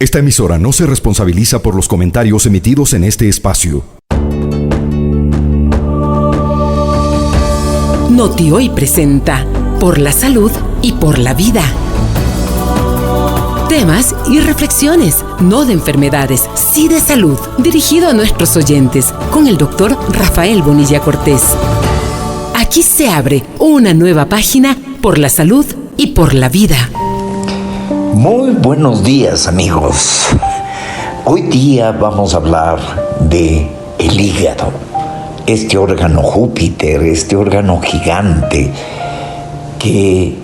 Esta emisora no se responsabiliza por los comentarios emitidos en este espacio. Noti Hoy presenta Por la Salud y por la Vida. Temas y reflexiones, no de enfermedades, sí de salud, dirigido a nuestros oyentes, con el doctor Rafael Bonilla Cortés. Aquí se abre una nueva página por la salud y por la vida. Muy buenos días, amigos. Hoy día vamos a hablar de el hígado, este órgano Júpiter, este órgano gigante que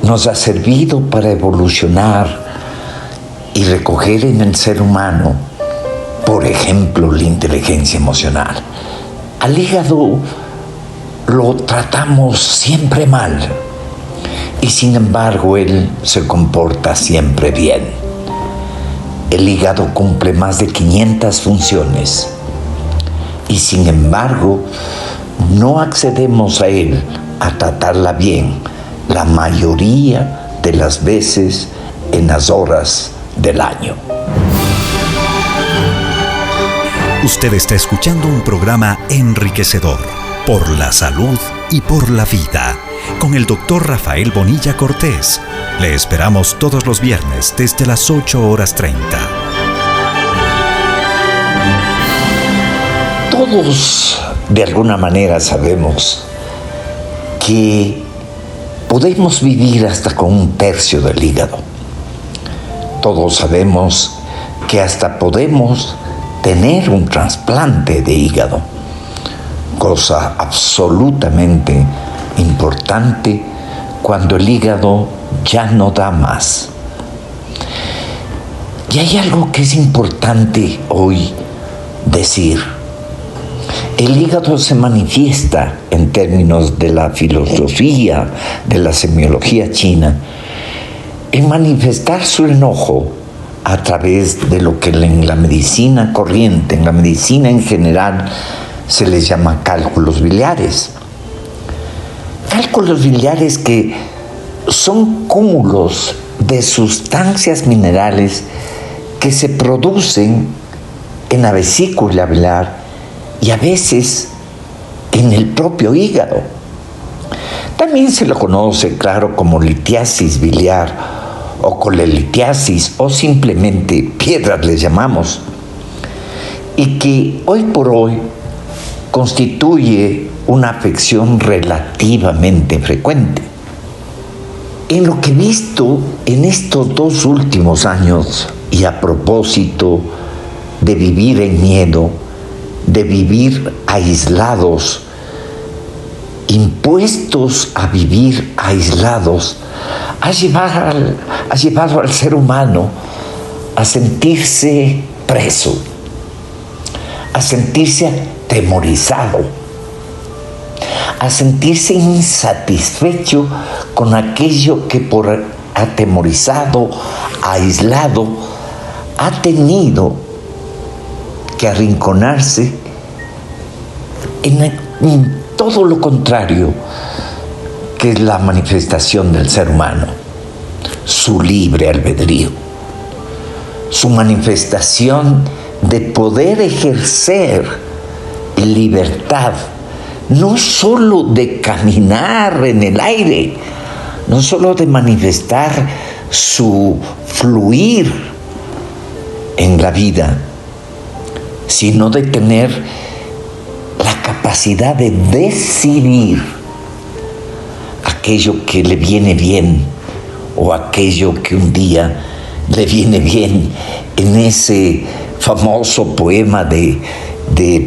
nos ha servido para evolucionar y recoger en el ser humano, por ejemplo, la inteligencia emocional. Al hígado lo tratamos siempre mal y sin embargo él se comporta siempre bien. El hígado cumple más de 500 funciones y sin embargo no accedemos a él a tratarla bien la mayoría de las veces en las horas del año. Usted está escuchando un programa enriquecedor por la salud y por la vida con el doctor Rafael Bonilla Cortés. Le esperamos todos los viernes desde las 8:30. Todos de alguna manera sabemos que podemos vivir hasta con 1/3 del hígado. Todos sabemos que hasta podemos tener un trasplante de hígado, cosa absolutamente importante cuando el hígado ya no da más. Y hay algo que es importante hoy decir. El hígado se manifiesta en términos de la filosofía, de la semiología china, en manifestar su enojo a través de lo que en la medicina corriente, en la medicina en general, se les llama cálculos biliares. Cálculos biliares que son cúmulos de sustancias minerales que se producen en la vesícula biliar y a veces en el propio hígado. También se lo conoce, claro, como litiasis biliar o colelitiasis o simplemente piedras les llamamos, y que hoy por hoy constituye una afección relativamente frecuente. En lo que he visto en estos 2 últimos años, y a propósito de vivir en miedo, de vivir aislados, impuestos a vivir aislados, ha llevado al ser humano a sentirse preso, a sentirse atemorizado, a sentirse insatisfecho con aquello que por atemorizado, aislado, ha tenido que arrinconarse en todo lo contrario que es la manifestación del ser humano, su libre albedrío, su manifestación de poder ejercer libertad, no solo de caminar en el aire, no solo de manifestar su fluir en la vida, sino de tener la capacidad de decidir aquello que le viene bien o aquello que un día le viene bien. En ese famoso poema de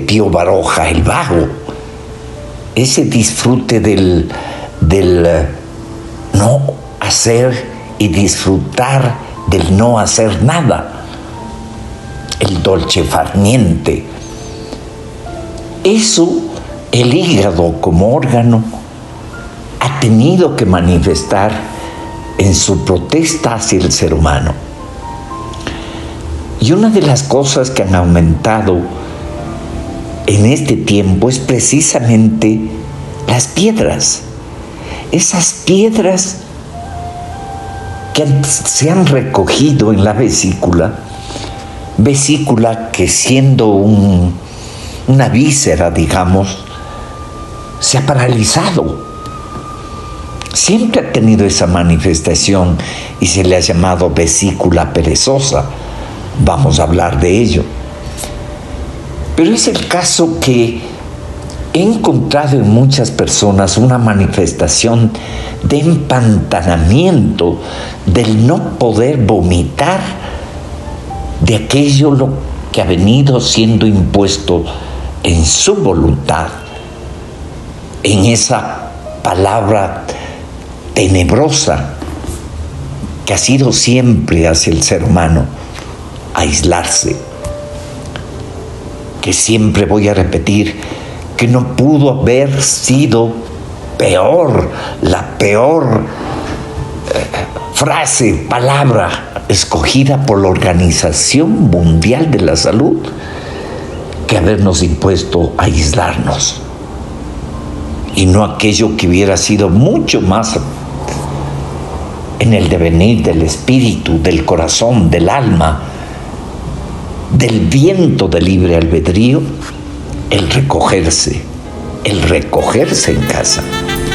Pío Baroja, El Vago, ese disfrute del no hacer y disfrutar del no hacer nada, el dolce far niente. Eso el hígado como órgano ha tenido que manifestar en su protesta hacia el ser humano. Y una de las cosas que han aumentado en este tiempo es precisamente las piedras. Esas piedras que se han recogido en la vesícula que siendo una víscera, digamos, se ha paralizado. Siempre ha tenido esa manifestación y se le ha llamado vesícula perezosa. Vamos a hablar de ello. Pero es el caso que he encontrado en muchas personas una manifestación de empantanamiento, del no poder vomitar de aquello que ha venido siendo impuesto en su voluntad, en esa palabra tenebrosa que ha sido siempre hacia el ser humano, aislarse. Que siempre voy a repetir que no pudo haber sido peor, la peor frase, palabra escogida por la Organización Mundial de la Salud que habernos impuesto a aislarnos. Y no aquello que hubiera sido mucho más en el devenir del espíritu, del corazón, del alma, del viento de libre albedrío, el recogerse en casa.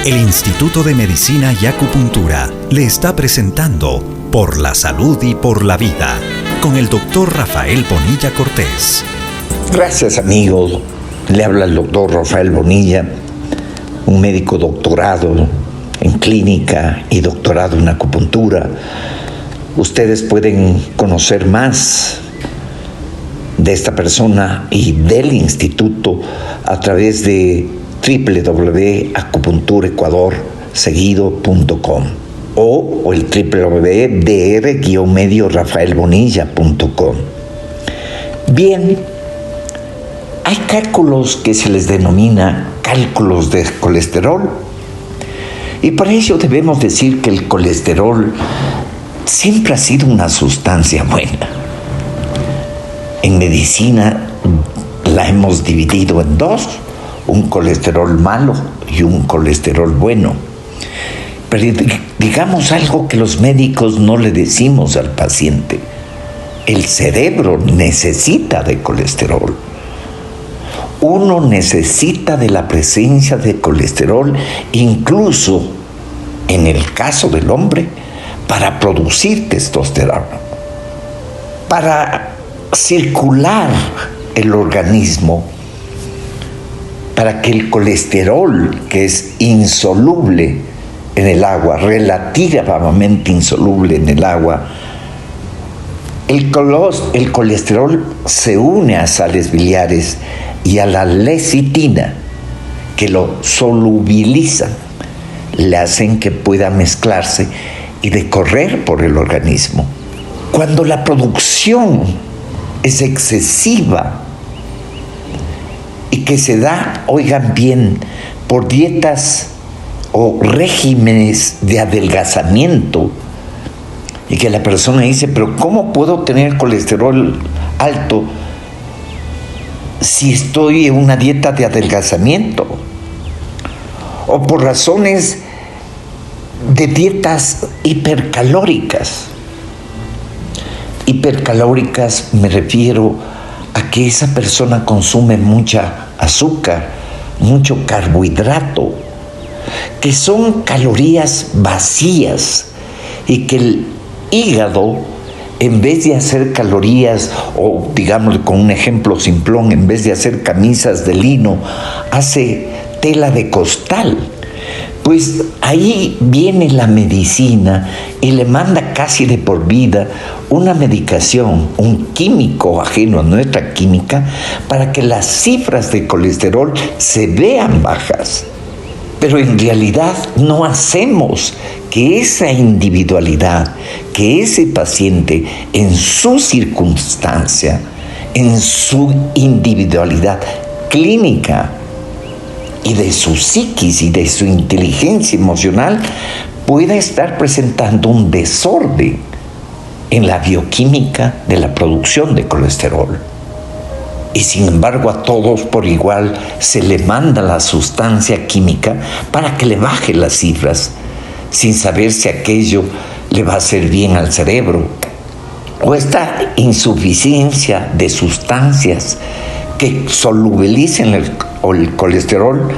El Instituto de Medicina y Acupuntura le está presentando Por la Salud y por la Vida con el doctor Rafael Bonilla Cortés. Gracias, amigos. Le habla el doctor Rafael Bonilla, un médico doctorado en clínica y doctorado en acupuntura. Ustedes pueden conocer más de esta persona y del instituto a través de www.acupunturaecuadorseguido.com o el www.dr-mediorafaelbonilla.com. Bien, hay cálculos que se les denomina cálculos de colesterol, y para ello debemos decir que el colesterol siempre ha sido una sustancia buena. En medicina la hemos dividido en dos, un colesterol malo y un colesterol bueno. Pero digamos algo que los médicos no le decimos al paciente: el cerebro necesita de colesterol. Uno necesita de la presencia de colesterol, incluso en el caso del hombre, para producir testosterona, para circular el organismo, para que el colesterol, que es insoluble en el agua, relativamente insoluble en el agua, el colesterol se une a sales biliares y a la lecitina, que lo solubilizan, le hacen que pueda mezclarse y recorrer por el organismo. Cuando la producción es excesiva y que se da, oigan bien, por dietas o regímenes de adelgazamiento, y que la persona dice: pero ¿cómo puedo tener colesterol alto si estoy en una dieta de adelgazamiento? O por razones de dietas hipercalóricas. Hipercalóricas me refiero a que esa persona consume mucha azúcar, mucho carbohidrato, que son calorías vacías, y que el hígado, en vez de hacer calorías, o digamos con un ejemplo simplón, en vez de hacer camisas de lino, hace tela de costal. Pues ahí viene la medicina y le manda casi de por vida una medicación, un químico ajeno a nuestra química, para que las cifras de colesterol se vean bajas. Pero en realidad no hacemos que esa individualidad, que ese paciente en su circunstancia, en su individualidad clínica y de su psiquis y de su inteligencia emocional, pueda estar presentando un desorden en la bioquímica de la producción de colesterol. Y sin embargo a todos por igual se le manda la sustancia química para que le baje las cifras, sin saber si aquello le va a hacer bien al cerebro. O esta insuficiencia de sustancias que solubilicen el colesterol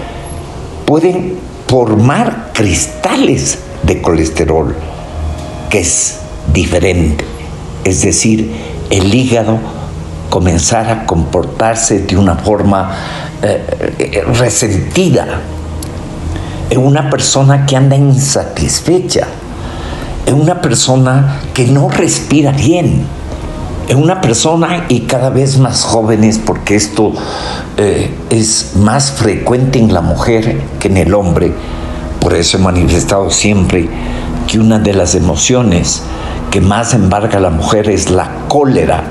pueden formar cristales de colesterol, que es diferente. Es decir, el hígado comenzar a comportarse de una forma resentida. Es una persona que anda insatisfecha. Es una persona que no respira bien. Es una persona, y cada vez más jóvenes, porque esto es más frecuente en la mujer que en el hombre. Por eso he manifestado siempre que una de las emociones que más embarga a la mujer es la cólera,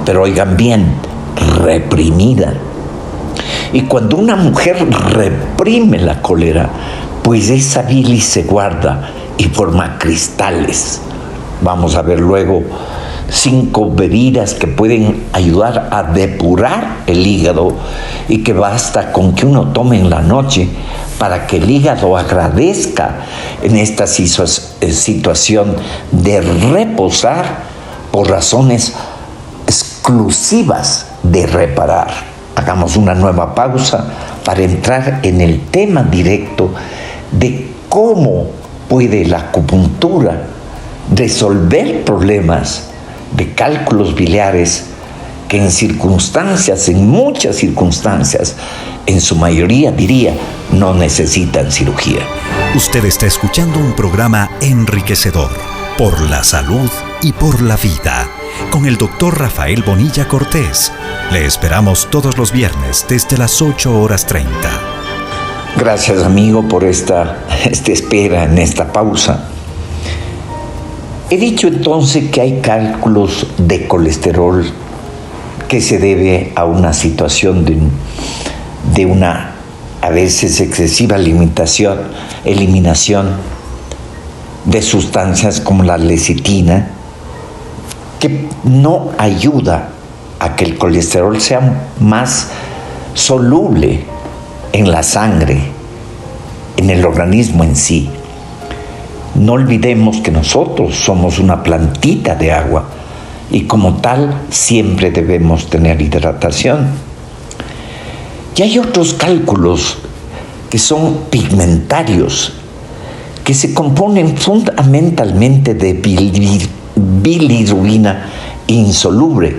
pero oigan bien, reprimida. Y cuando una mujer reprime la cólera, pues esa bilis se guarda y forma cristales. Vamos a ver luego 5 bebidas que pueden ayudar a depurar el hígado y que basta con que uno tome en la noche para que el hígado agradezca en esta situación de reposar por razones exclusivas de reparar. Hagamos una nueva pausa para entrar en el tema directo de cómo puede la acupuntura resolver problemas de cálculos biliares que en muchas circunstancias, en su mayoría diría, no necesitan cirugía. Usted está escuchando un programa enriquecedor por la salud y por la vida, con el doctor Rafael Bonilla Cortés. Le esperamos todos los viernes desde las 8:30. Gracias, amigo, por esta espera en esta pausa. He dicho entonces que hay cálculos de colesterol que se debe a una situación de una a veces excesiva eliminación de sustancias como la lecitina, que no ayuda a que el colesterol sea más soluble en la sangre, en el organismo en sí. No olvidemos que nosotros somos una plantita de agua y como tal siempre debemos tener hidratación. Y hay otros cálculos que son pigmentarios, que se componen fundamentalmente de bilirrubina insoluble,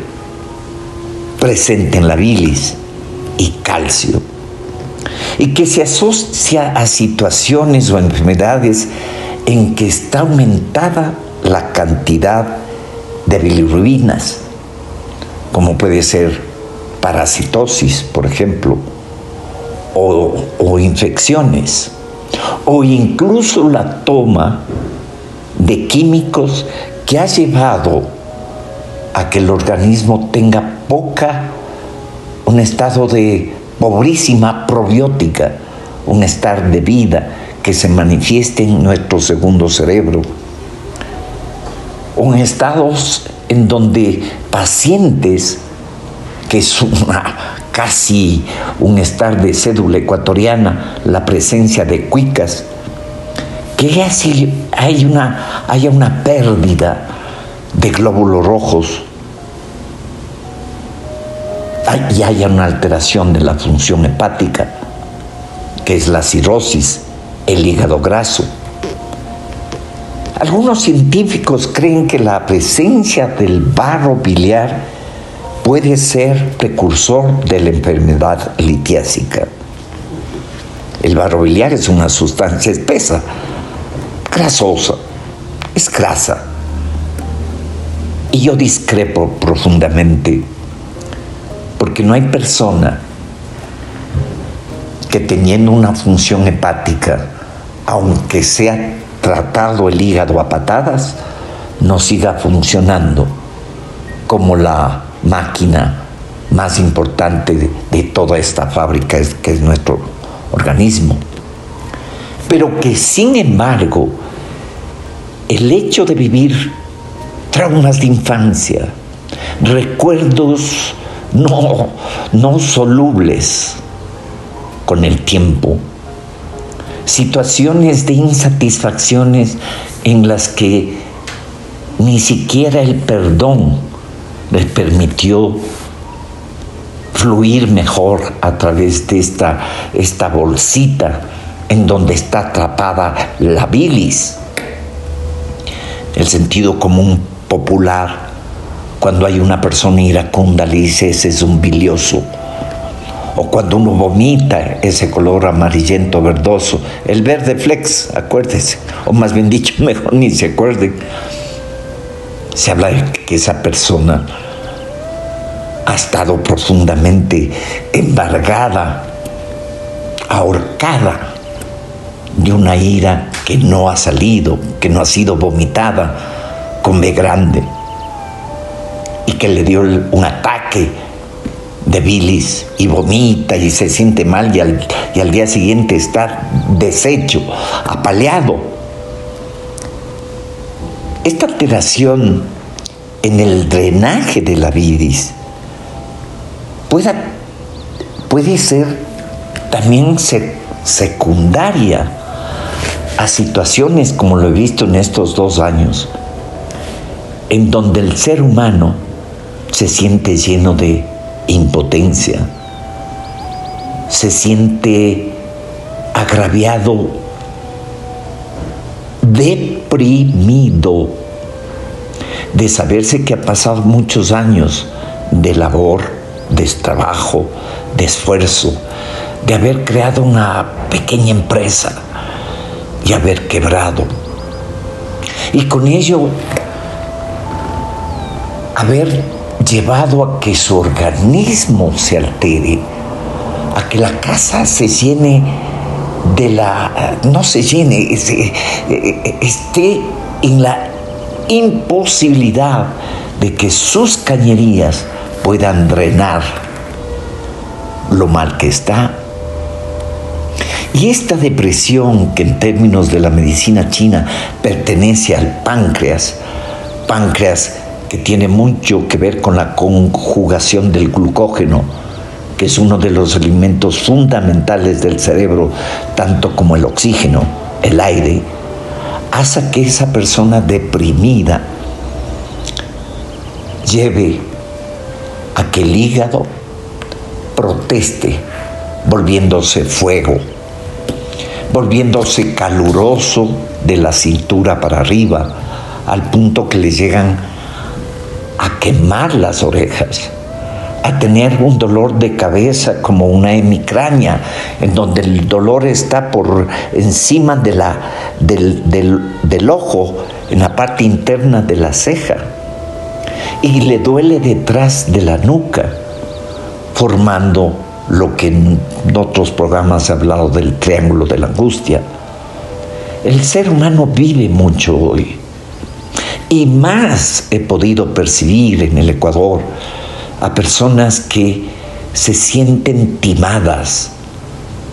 presente en la bilis, y calcio, y que se asocia a situaciones o enfermedades en que está aumentada la cantidad de bilirrubinas, como puede ser parasitosis, por ejemplo, o infecciones, o incluso la toma de químicos que ha llevado a que el organismo tenga un estado de pobrísima probiótica, un estado de vida que se manifieste en nuestro segundo cerebro, o en estados en donde pacientes, que es casi un estado de cédula ecuatoriana, la presencia de cuicas, que haya una pérdida de glóbulos rojos y haya una alteración de la función hepática, que es la cirrosis, el hígado graso. Algunos científicos creen que la presencia del barro biliar puede ser precursor de la enfermedad litiásica. El barro biliar es una sustancia espesa, grasosa, es grasa. Y yo discrepo profundamente, porque no hay persona que teniendo una función hepática, aunque sea tratado el hígado a patadas, no siga funcionando como la máquina más importante de toda esta fábrica que es nuestro organismo. Pero que sin embargo, el hecho de vivir traumas de infancia, recuerdos no solubles con el tiempo, situaciones de insatisfacciones en las que ni siquiera el perdón les permitió fluir mejor a través de esta bolsita en donde está atrapada la bilis. El sentido común popular, cuando hay una persona iracunda, le dice: ese es un bilioso. O cuando uno vomita, ese color amarillento verdoso, el verde flex, acuérdese, o más bien dicho, mejor ni se acuerde. Se habla de que esa persona ha estado profundamente embargada, ahorcada de una ira que no ha salido, que no ha sido vomitada con B grande, y que le dio un ataque de bilis y vomita y se siente mal, y al día siguiente está deshecho, apaleado. Esta alteración en el drenaje de la bilis puede ser también secundaria a situaciones como lo he visto en estos 2 años, en donde el ser humano se siente lleno de impotencia, se siente agraviado, deprimido, de saberse que ha pasado muchos años de labor, de trabajo, de esfuerzo, de haber creado una pequeña empresa y haber quebrado. Y con ello haber llevado a que su organismo se altere, a que la casa se llene esté en la imposibilidad de que sus cañerías puedan drenar lo mal que está. Y esta depresión, que en términos de la medicina china pertenece al páncreas que tiene mucho que ver con la conjugación del glucógeno, que es uno de los alimentos fundamentales del cerebro, tanto como el oxígeno, el aire, hace que esa persona deprimida lleve a que el hígado proteste, volviéndose fuego, volviéndose caluroso de la cintura para arriba, al punto que le llegan a quemar las orejas, a tener un dolor de cabeza como una hemicrania, en donde el dolor está por encima del ojo, en la parte interna de la ceja, y le duele detrás de la nuca, formando lo que en otros programas se ha hablado del triángulo de la angustia. El ser humano vive mucho hoy, y más he podido percibir en el Ecuador a personas que se sienten timadas,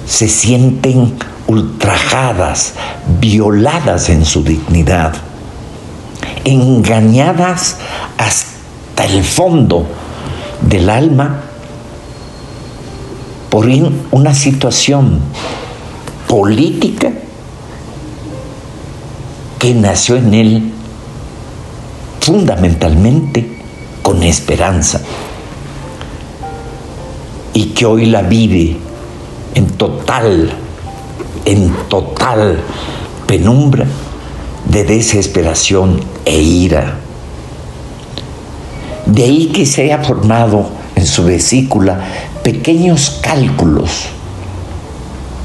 se sienten ultrajadas, violadas en su dignidad, engañadas hasta el fondo del alma por una situación política que nació en él fundamentalmente con esperanza, y que hoy la vive en total penumbra de desesperación e ira. De ahí que se haya formado en su vesícula pequeños cálculos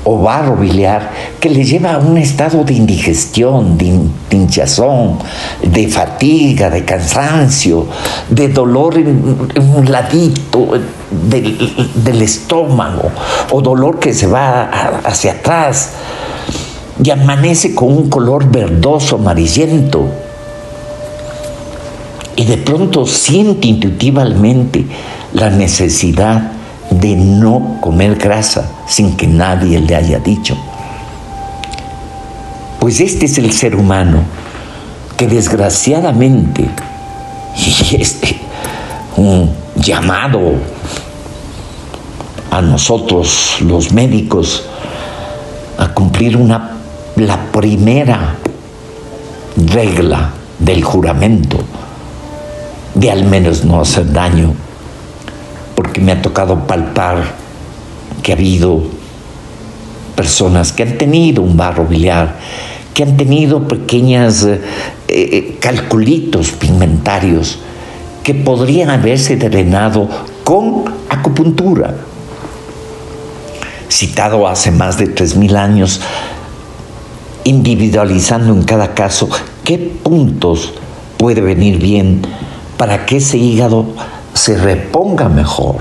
o barro biliar que le lleva a un estado de indigestión, de hinchazón, de fatiga, de cansancio, de dolor en un ladito del estómago, o dolor que se va hacia atrás y amanece con un color verdoso, amarillento, y de pronto siente intuitivamente la necesidad de no comer grasa sin que nadie le haya dicho. Pues este es el ser humano que desgraciadamente, y un llamado a nosotros los médicos, a cumplir la primera regla del juramento de al menos no hacer daño, porque me ha tocado palpar que ha habido personas que han tenido un barro biliar, que han tenido pequeños calculitos pigmentarios que podrían haberse drenado con acupuntura. Citado hace más de 3.000 años, individualizando en cada caso qué puntos puede venir bien para que ese hígado se reponga mejor,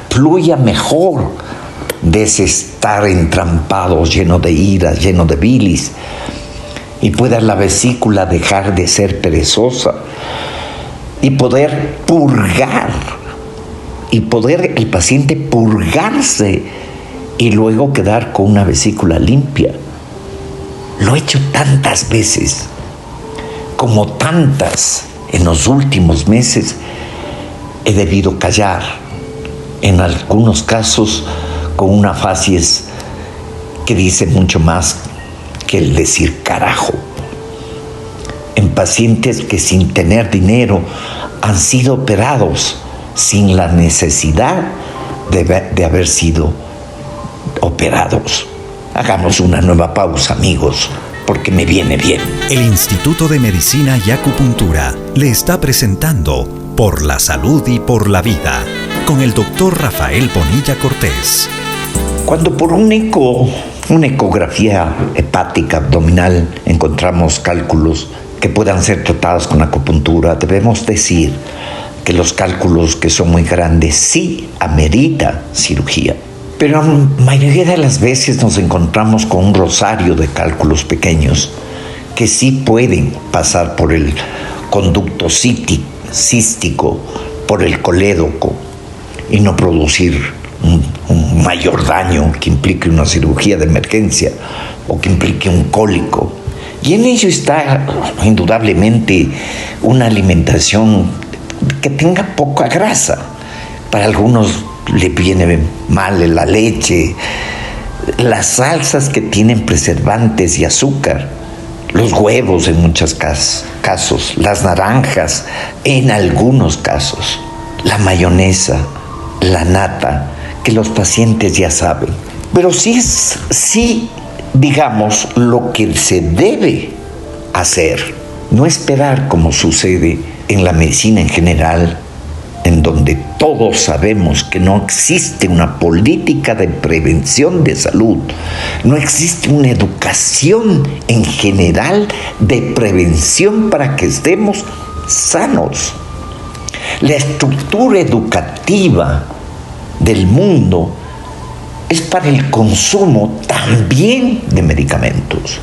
fluya mejor de ese estar entrampado, lleno de ira, lleno de bilis, y pueda la vesícula dejar de ser perezosa y poder purgar, y poder el paciente purgarse y luego quedar con una vesícula limpia. Lo he hecho tantas veces, como tantas en los últimos meses. He debido callar, en algunos casos con una facies que dice mucho más que el decir carajo. En pacientes que sin tener dinero han sido operados sin la necesidad de haber sido operados. Hagamos una nueva pausa, amigos, porque me viene bien. El Instituto de Medicina y Acupuntura le está presentando Por la Salud y por la Vida con el doctor Rafael Bonilla Cortés. Cuando por una ecografía hepática abdominal encontramos cálculos que puedan ser tratados con acupuntura, debemos decir que los cálculos que son muy grandes sí amerita cirugía. Pero la mayoría de las veces nos encontramos con un rosario de cálculos pequeños que sí pueden pasar por el conducto cístico, por el colédoco, y no producir un mayor daño que implique una cirugía de emergencia o que implique un cólico. Y en ello está indudablemente una alimentación que tenga poca grasa. Para algunos le viene mal la leche, las salsas que tienen preservantes y azúcar, los huevos en muchos casos, las naranjas en algunos casos, la mayonesa, la nata, que los pacientes ya saben. Pero sí, digamos, lo que se debe hacer, no esperar como sucede en la medicina en general, en donde todos sabemos que no existe una política de prevención de salud, no existe una educación en general de prevención para que estemos sanos. La estructura educativa del mundo es para el consumo también de medicamentos.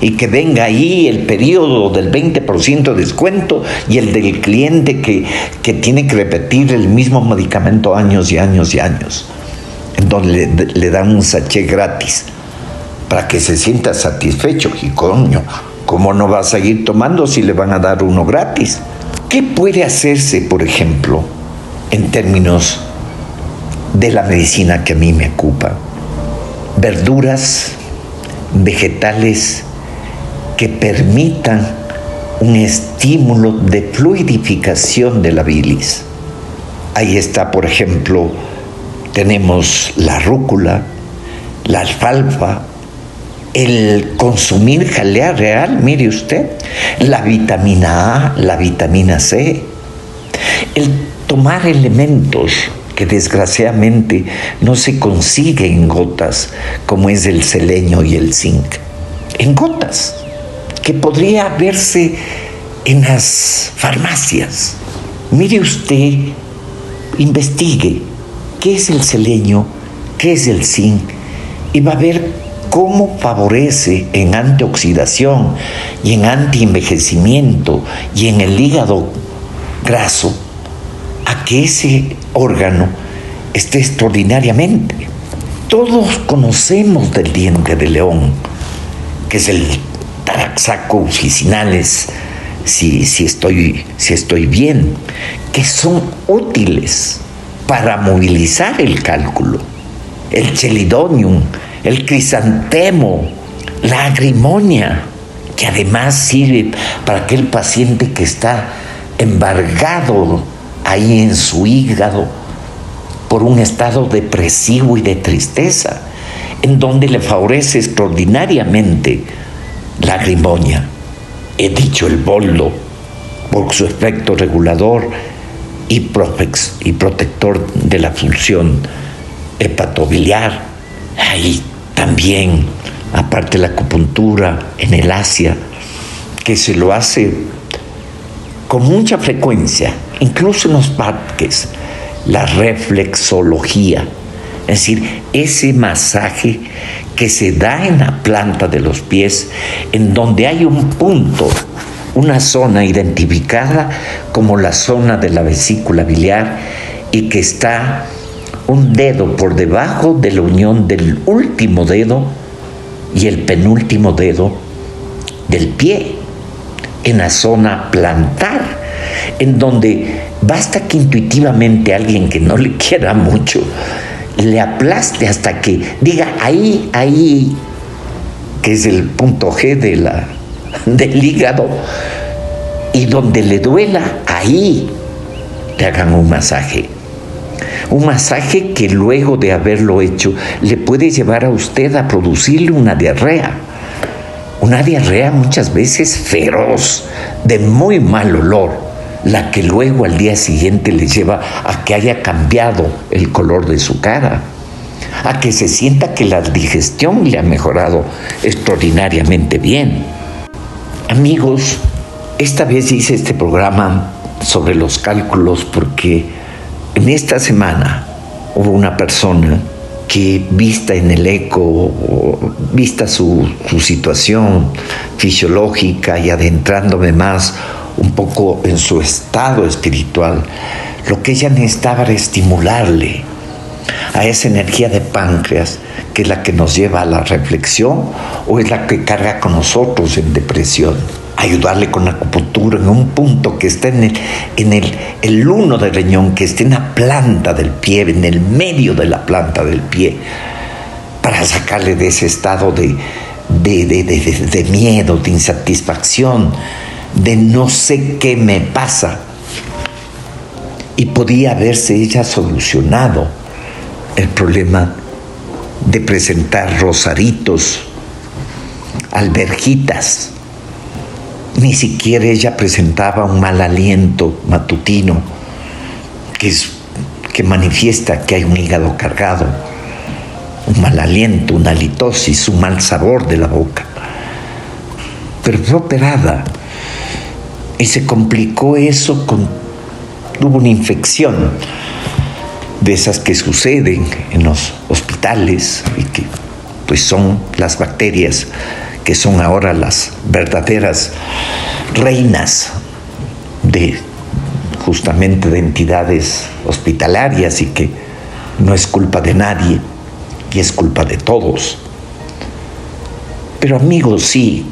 Y que venga ahí el periodo del 20% de descuento y el del cliente que tiene que repetir el mismo medicamento años y años y años, en donde le dan un sachet gratis para que se sienta satisfecho. Y coño, ¿cómo no va a seguir tomando si le van a dar uno gratis? ¿Qué puede hacerse, por ejemplo, en términos de la medicina que a mí me ocupa? Verduras, vegetales que permitan un estímulo de fluidificación de la bilis. Ahí está, por ejemplo, tenemos la rúcula, la alfalfa, el consumir jalea real, mire usted, la vitamina A, la vitamina C, el tomar elementos que desgraciadamente no se consiguen en gotas, como es el selenio y el zinc, en gotas, que podría verse en las farmacias. Mire usted, investigue qué es el selenio, qué es el zinc, y va a ver cómo favorece en antioxidación y en antienvejecimiento y en el hígado graso a que ese órgano esté extraordinariamente. Todos conocemos del diente de león, que es el Taraxacum officinalis, si estoy bien, que son útiles para movilizar el cálculo. El Chelidonium, el crisantemo, la agrimonia, que además sirve para aquel paciente que está embargado ahí en su hígado por un estado depresivo y de tristeza, en donde le favorece extraordinariamente la agrimonia. He dicho el boldo por su efecto regulador y protector de la función hepatobiliar. Ahí también, aparte de la acupuntura en el Asia, que se lo hace con mucha frecuencia, incluso en los parques, la reflexología, es decir, ese masaje que se da en la planta de los pies, en donde hay un punto, una zona identificada como la zona de la vesícula biliar y que está un dedo por debajo de la unión del último dedo y el penúltimo dedo del pie, en la zona plantar, en donde basta que intuitivamente alguien que no le quiera mucho le aplaste hasta que diga ahí, que es el punto G del hígado, y donde le duela, ahí le hagan un masaje. Un masaje que luego de haberlo hecho le puede llevar a usted a producirle una diarrea. Una diarrea muchas veces feroz, de muy mal olor, la que luego al día siguiente le lleva a que haya cambiado el color de su cara, a que se sienta que la digestión le ha mejorado extraordinariamente bien. Amigos, esta vez hice este programa sobre los cálculos porque en esta semana hubo una persona que, vista en el eco, vista su situación fisiológica y adentrándome más un poco en su estado espiritual, lo que ella necesitaba era estimularle a esa energía de páncreas, que es la que nos lleva a la reflexión o es la que carga con nosotros en depresión. Ayudarle con la acupuntura en un punto que esté en el uno del riñón, que esté en la planta del pie, en el medio de la planta del pie, para sacarle de ese estado de miedo, de insatisfacción, de no sé qué me pasa. Y podía haberse ella solucionado el problema de presentar rosaritos, alberjitas. Ni siquiera ella presentaba un mal aliento matutino que manifiesta que hay un hígado cargado, un mal aliento, una halitosis, un mal sabor de la boca. Pero fue operada y se complicó eso tuvo una infección de esas que suceden en los hospitales y que pues son las bacterias que son ahora las verdaderas reinas justamente de entidades hospitalarias, y que no es culpa de nadie y es culpa de todos. Pero amigos, sí,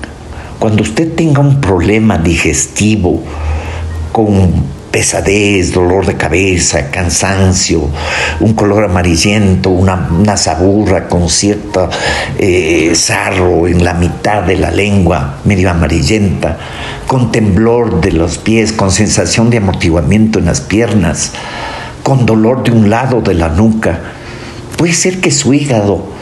cuando usted tenga un problema digestivo con pesadez, dolor de cabeza, cansancio, un color amarillento, una saburra con cierto sarro en la mitad de la lengua, medio amarillenta, con temblor de los pies, con sensación de amortiguamiento en las piernas, con dolor de un lado de la nuca, puede ser que su hígado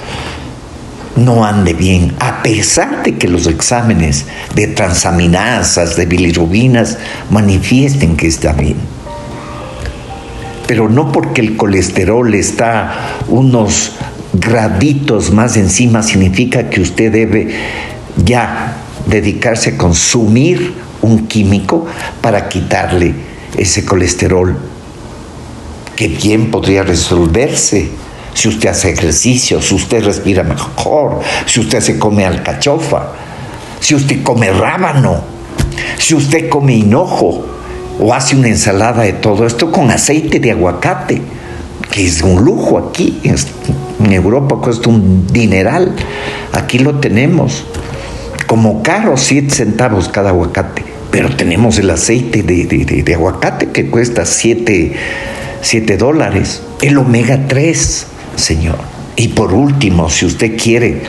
no ande bien, a pesar de que los exámenes de transaminasas, de bilirrubinas manifiesten que está bien. Pero no porque el colesterol está unos graditos más encima significa que usted debe ya dedicarse a consumir un químico para quitarle ese colesterol, que bien podría resolverse si usted hace ejercicio, si usted respira mejor, si usted se come alcachofa, si usted come rábano, si usted come hinojo o hace una ensalada de todo esto con aceite de aguacate, que es un lujo aquí. En Europa cuesta un dineral. Aquí lo tenemos como caro, 7 centavos cada aguacate, pero tenemos el aceite de aguacate que cuesta $7. El omega 3, señor, Y por último, si usted quiere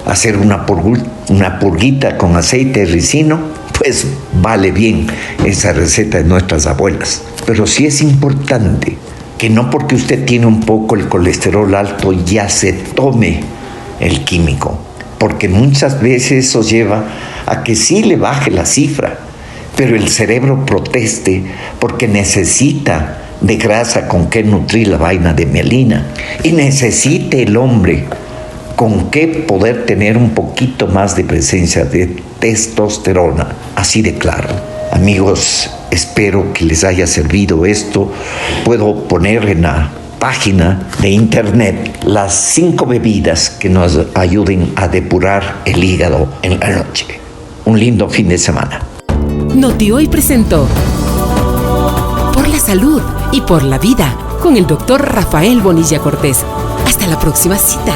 hacer una purguita con aceite de ricino, pues vale bien esa receta de nuestras abuelas. Pero sí es importante que no porque usted tiene un poco el colesterol alto ya se tome el químico, porque muchas veces eso lleva a que sí le baje la cifra, pero el cerebro proteste porque necesita de grasa con qué nutrir la vaina de mielina y necesite el hombre con qué poder tener un poquito más de presencia de testosterona, así de claro. Amigos, espero que les haya servido esto. Puedo poner en la página de internet las 5 bebidas que nos ayuden a depurar el hígado en la noche. Un lindo fin de semana. Noti-Hoy presentó Por la Salud y por la Vida con el doctor Rafael Bonilla Cortés. Hasta la próxima cita.